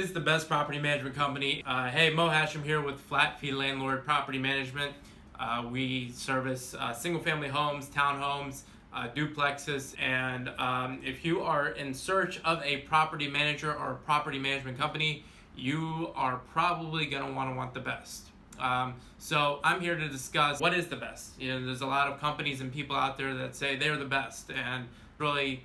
is the best property management company? Hey, Mo Hashim here with Flat Fee Landlord Property Management. We service single family homes, townhomes, duplexes, and if you are in search of a property manager or a property management company, you are probably going to want the best. So I'm here to discuss what is the best. You know, there's a lot of companies and people out there that say they're the best, and really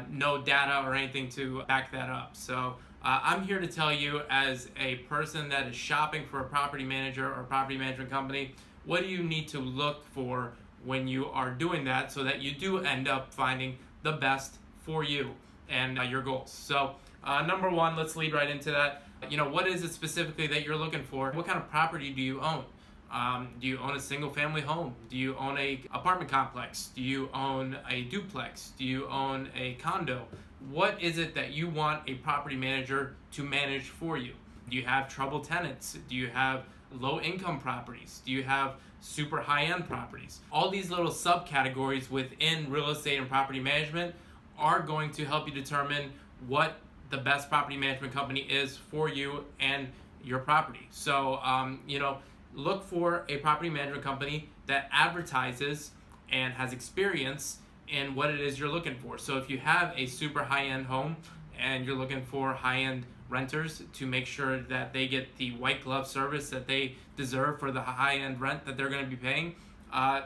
no data or anything to back that up. So I'm here to tell you, as a person that is shopping for a property manager or property management company, what do you need to look for when you are doing that, so that you do end up finding the best for you and your goals. So number one, let's lead right into that. You know, what is it specifically that you're looking for? What kind of property do you own? Do you own a single family home? Do you own a apartment complex? Do you own a duplex? Do you own a condo? What is it that you want a property manager to manage for you? Do you have troubled tenants? Do you have low income properties? Do you have super high-end properties? All these little subcategories within real estate and property management are going to help you determine what the best property management company is for you and your property. So, you know, look for a property management company that advertises and has experience in what it is you're looking for. So if you have a super high-end home and you're looking for high-end renters to make sure that they get the white glove service that they deserve for the high-end rent that they're going to be paying,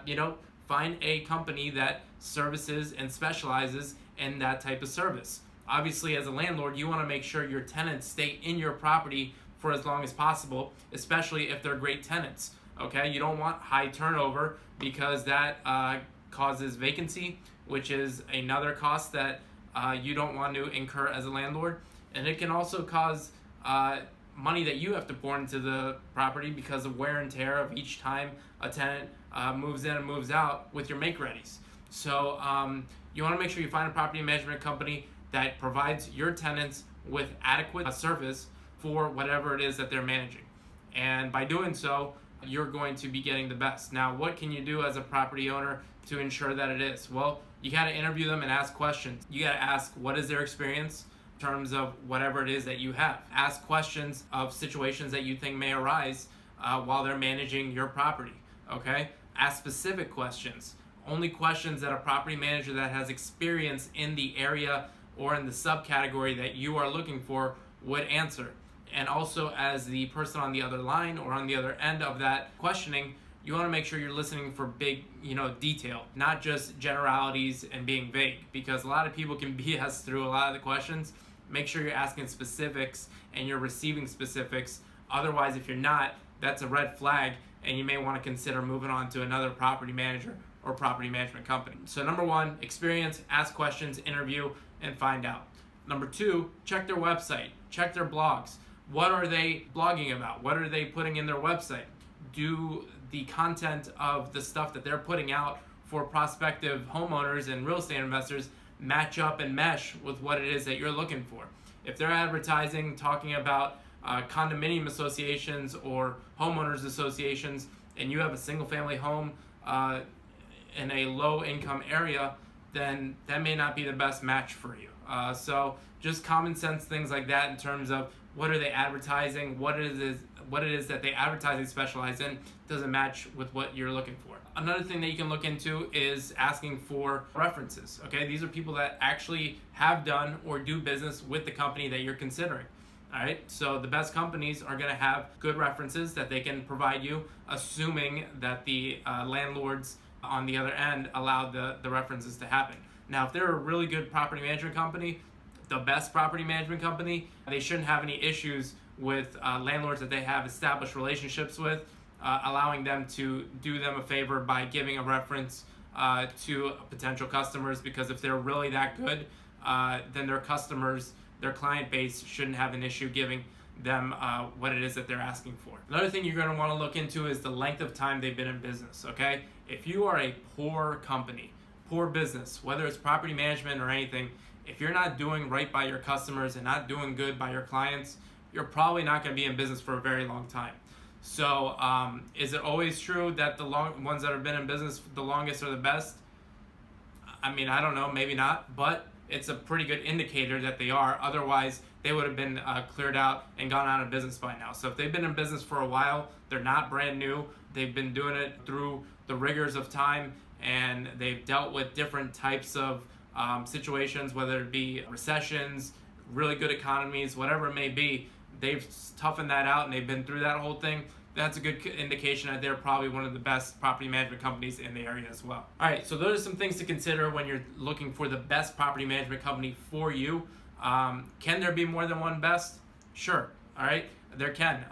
you know, find a company that services and specializes in that type of service. Obviously, as a landlord, you want to make sure your tenants stay in your property for as long as possible, especially if they're great tenants. Okay, you don't want high turnover, because that causes vacancy, which is another cost that you don't want to incur as a landlord. And it can also cause money that you have to pour into the property because of wear and tear of each time a tenant moves in and moves out with your make-readies. So you want to make sure you find a property management company that provides your tenants with adequate service for whatever it is that they're managing. And by doing so, you're going to be getting the best. Now, what can you do as a property owner to ensure that it is? Well, you got to interview them and ask questions. You got to ask, what is their experience in terms of whatever it is that you have? Ask questions of situations that you think may arise while they're managing your property, okay? Ask specific questions. Only questions that a property manager that has experience in the area or in the subcategory that you are looking for would answer. And also, as the person on the other line or on the other end of that questioning, you want to make sure you're listening for big, detail, not just generalities and being vague, because a lot of people can BS through a lot of the questions. Make sure you're asking specifics and you're receiving specifics. Otherwise, if you're not, that's a red flag, and you may want to consider moving on to another property manager or property management company. So number one, experience, ask questions, interview, and find out. Number two, check their website, check their blogs. What are they blogging about? What are they putting in their website? Do the content of the stuff that they're putting out for prospective homeowners and real estate investors match up and mesh with what it is that you're looking for? If they're advertising, talking about condominium associations or homeowners associations, and you have a single family home in a low income area, then that may not be the best match for you. So just common sense things like that, in terms of what are they advertising, what it is that they advertise and specialize in doesn't match with what you're looking for. Another thing that you can look into is asking for references. Okay, these are people that actually have done or do business with the company that you're considering. All right, so the best companies are going to have good references that they can provide you, assuming that the landlords on the other end allow the references to happen. Now, if they're a really good property management company, the best property management company, they shouldn't have any issues with landlords that they have established relationships with, allowing them to do them a favor by giving a reference to potential customers, because if they're really that good, then their customers, their client base, shouldn't have an issue giving them what it is that they're asking for. Another thing you're going to want to look into is the length of time they've been in business, okay? If you are a poor company, poor business, whether it's property management or anything, if you're not doing right by your customers and not doing good by your clients, you're probably not going to be in business for a very long time. So is it always true that the ones that have been in business the longest are the best? I mean, I don't know, maybe not, but it's a pretty good indicator that they are. Otherwise, they would have been cleared out and gone out of business by now. So if they've been in business for a while, they're not brand new. They've been doing it through the rigors of time, and they've dealt with different types of situations, whether it be recessions, really good economies, whatever it may be. They've toughened that out and they've been through that whole thing. That's a good indication that they're probably one of the best property management companies in the area as well. All right, so those are some things to consider when you're looking for the best property management company for you. Can there be more than one best? Sure. All right, there can,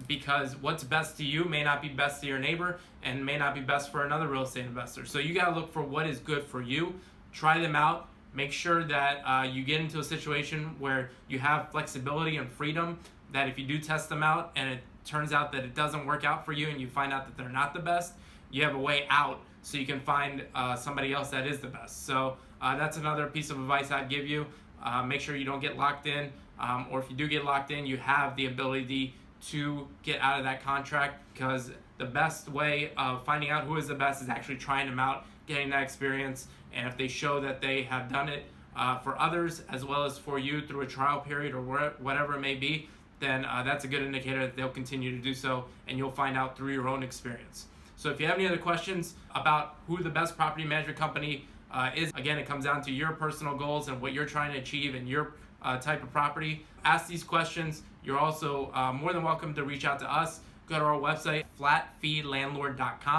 because what's best to you may not be best to your neighbor and may not be best for another real estate investor. So you got to look for what is good for you. Try them out. Make sure that you get into a situation where you have flexibility and freedom, that if you do test them out and it turns out that it doesn't work out for you and you find out that they're not the best, you have a way out so you can find somebody else that is the best. So that's another piece of advice I'd give you. Make sure you don't get locked in, or if you do get locked in, you have the ability to get out of that contract, because the best way of finding out who is the best is actually trying them out, getting that experience, and if they show that they have done it for others as well as for you through a trial period or whatever it may be, then that's a good indicator that they'll continue to do so, and you'll find out through your own experience. So if you have any other questions about who the best property management company is, again, it comes down to your personal goals and what you're trying to achieve in your type of property. Ask these questions. You're also more than welcome to reach out to us. Go to our website, flatfeelandlord.com.